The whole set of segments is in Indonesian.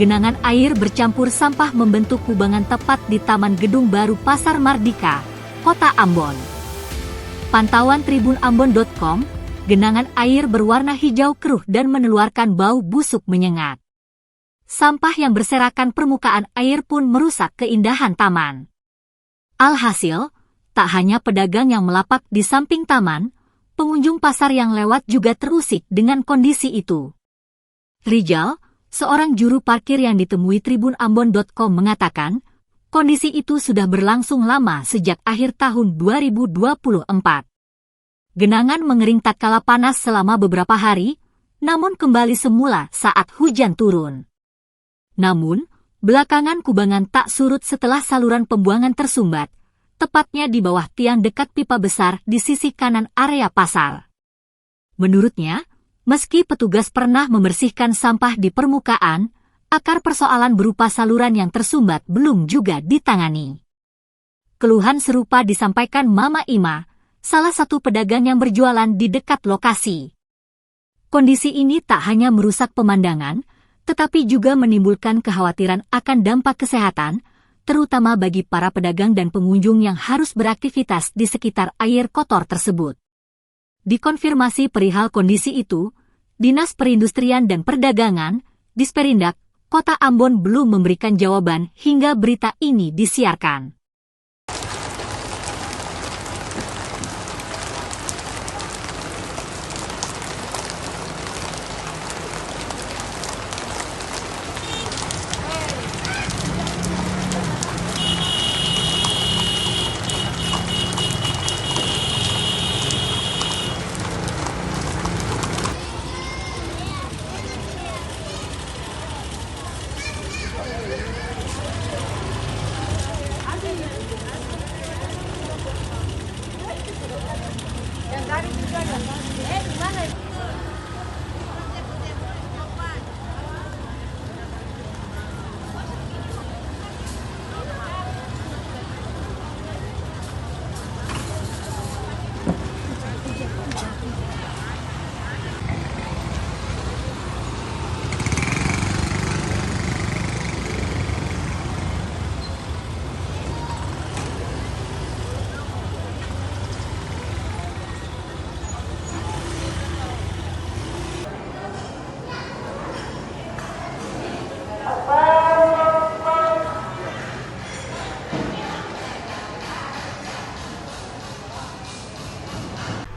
genangan air bercampur sampah membentuk kubangan tepat di Taman Gedung Baru Pasar Mardika, Kota Ambon. Pantauan tribunambon.com, genangan air berwarna hijau keruh dan mengeluarkan bau busuk menyengat. Sampah yang berserakan permukaan air pun merusak keindahan taman. Alhasil, tak hanya pedagang yang melapak di samping taman, pengunjung pasar yang lewat juga terusik dengan kondisi itu. Rijal, seorang juru parkir yang ditemui tribunambon.com mengatakan, kondisi itu sudah berlangsung lama sejak akhir tahun 2024. Genangan mengering tatkala panas selama beberapa hari, namun kembali semula saat hujan turun. Namun, belakangan kubangan tak surut setelah saluran pembuangan tersumbat, tepatnya di bawah tiang dekat pipa besar di sisi kanan area pasar. Menurutnya, meski petugas pernah membersihkan sampah di permukaan, akar persoalan berupa saluran yang tersumbat belum juga ditangani. Keluhan serupa disampaikan Mama Ima, salah satu pedagang yang berjualan di dekat lokasi. Kondisi ini tak hanya merusak pemandangan, tetapi juga menimbulkan kekhawatiran akan dampak kesehatan, terutama bagi para pedagang dan pengunjung yang harus beraktivitas di sekitar air kotor tersebut. Dikonfirmasi perihal kondisi itu, Dinas Perindustrian dan Perdagangan, Disperindak, Kota Ambon belum memberikan jawaban hingga berita ini disiarkan.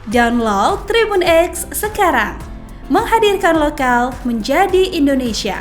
Download Tribun X sekarang, menghadirkan lokal menjadi Indonesia.